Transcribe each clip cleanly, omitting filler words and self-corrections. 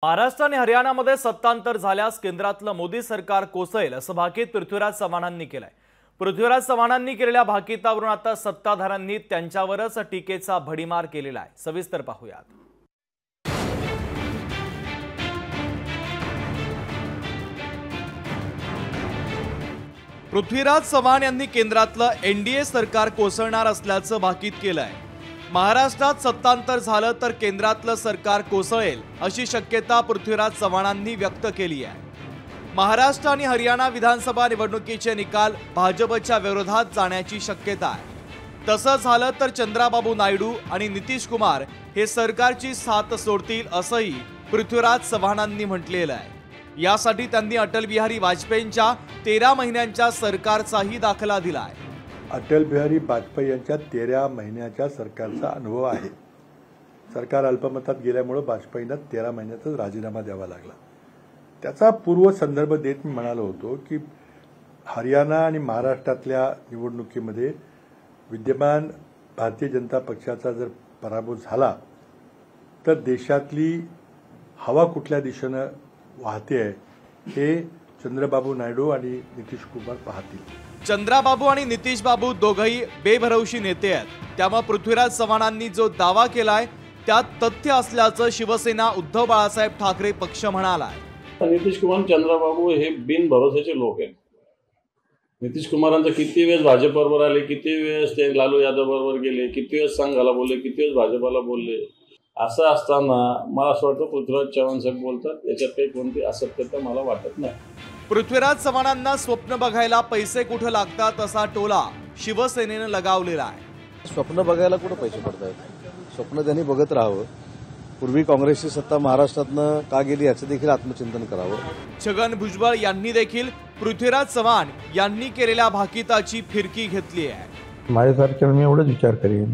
महाराष्ट्र आणि हरियाणामध्ये सत्तांतर झाल्यास केंद्रातलं मोदी सरकार कोसळेल असं भाकीत पृथ्वीराज चव्हाणांनी केलंय। पृथ्वीराज चव्हाणांनी केलेल्या भाकीतावरून आता सत्ताधाऱ्यांनी त्यांच्यावरच टीकेचा भडीमार केलेला आहे। सविस्तर पाहूयात। पृथ्वीराज चव्हाण यांनी केंद्रातलं एनडीए सरकार कोसळणार असल्याचं भाकीत केलंय। महाराष्ट्रात सत्तांतर झालं तर केंद्रातलं सरकार कोसळेल अशी शक्यता पृथ्वीराज चव्हाणांनी व्यक्त केली आहे। महाराष्ट्र आणि हरियाणा विधानसभा निवडणुकीचे निकाल भाजपच्या विरोधात जाण्याची शक्यता आहे। तसं झालं तर चंद्राबाबू नायडू आणि नितीश कुमार हे सरकारची साथ सोडतील असंही पृथ्वीराज चव्हाणांनी म्हटलेलं आहे। यासाठी त्यांनी अटल बिहारी वाजपेयींच्या 13 महिन्यांच्या सरकारचाही दाखला दिला आहे। अटल बिहारी वाजपेयी यांच्या 13 महिन्याच्या सरकारचा अनुभव आहे। सरकार अल्पमतात गेल्यामुळे वाजपेयींना 13 महिन्यातच राजीनामा द्यावा लागला। त्याचा पूर्व संदर्भ देत मी म्हणालो होतो की हरियाणा आणि महाराष्ट्रातल्या निवडणुकीमध्ये विद्यमान भारतीय जनता पक्षाचा जर पराभव झाला तर देशातली हवा कुठल्या दिशेने वाहते हे चंद्रबाबू नायडू आणि नितीश कुमार पाहतील। चंद्राबाबू आणि नितीश बाबू दोघंही बेभरवशी नेते आहेत। त्यामुळे पृथ्वीराज चव्हाणांनी जो दावा केलाय त्यात तथ्य असल्याचं शिवसेना उद्धव बाळासाहेब ठाकरे पक्ष म्हणालाय। नितीश कुमार चंद्रबाबू हे बिनभरोसेचे लोक आहेत। नितीश कुमारांचा किती वेळेस भाजपबरोबर आले, किती वेळेस ते लालू यादव बरोबर गेले, किती वेळेस संघाला बोलले, किती वेळेस भाजपाला बोलले। असं असताना मला असं वाटतं पृथ्वीराज चव्हाण साहेब बोलतात याच्यात काही कोणती असत्यता मला वाटत नाही। पृथ्वीराज चव्हाणांना स्वप्न बघायला पैसे कुठे लागतात असा टोला शिवसेनेनं लगावलेला आहे। स्वप्न बघायला कुठे पैसे पडतात? स्वप्न त्यांनी बघत राहावं। पूर्वी काँग्रेसची सत्ता महाराष्ट्रातनं का गेली याचं देखील आत्मचिंतन करावं। छगन भुजबळ यांनी देखील पृथ्वीराज चव्हाण यांनी केलेल्या भाकीताची फिरकी घेतली आहे। माझ्यासारख्याला मी एवढंच विचार करेन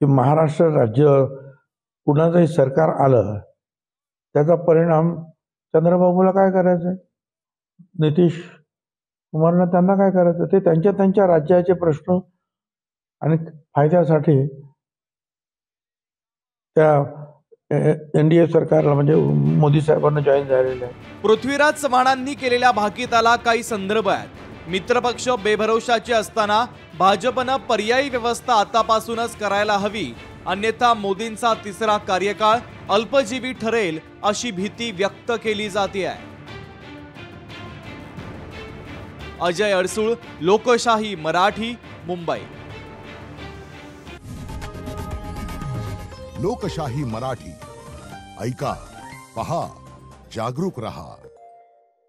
की महाराष्ट्र राज्य कुणाचंही सरकार आलं त्याचा परिणाम चंद्रबाबूला काय करायचं, नितीश कुमारला त्यांना काय करायचं, ते त्यांच्या राज्याचे प्रश्न आणि फायद्यासाठी त्या एनडीए सरकारला म्हणजे मोदी साहेबांना जॉईन झालेलं आहे। पृथ्वीराज चव्हाणांनी केलेल्या भाकीताला काही संदर्भ आहेत। मित्रपक्ष बेभरवशाचे असताना भाजपनं पर्यायी व्यवस्था आतापासूनच करायला हवी, अन्यथा मोदींचा तिसरा कार्यकाळ अल्पजीवी ठरेल अशी भीती व्यक्त केली जाते आहे। अजय अडसूळ, लोकशाही मराठी, मुंबई। लोकशाही मराठी ऐका, पहा, जागरूक रहा।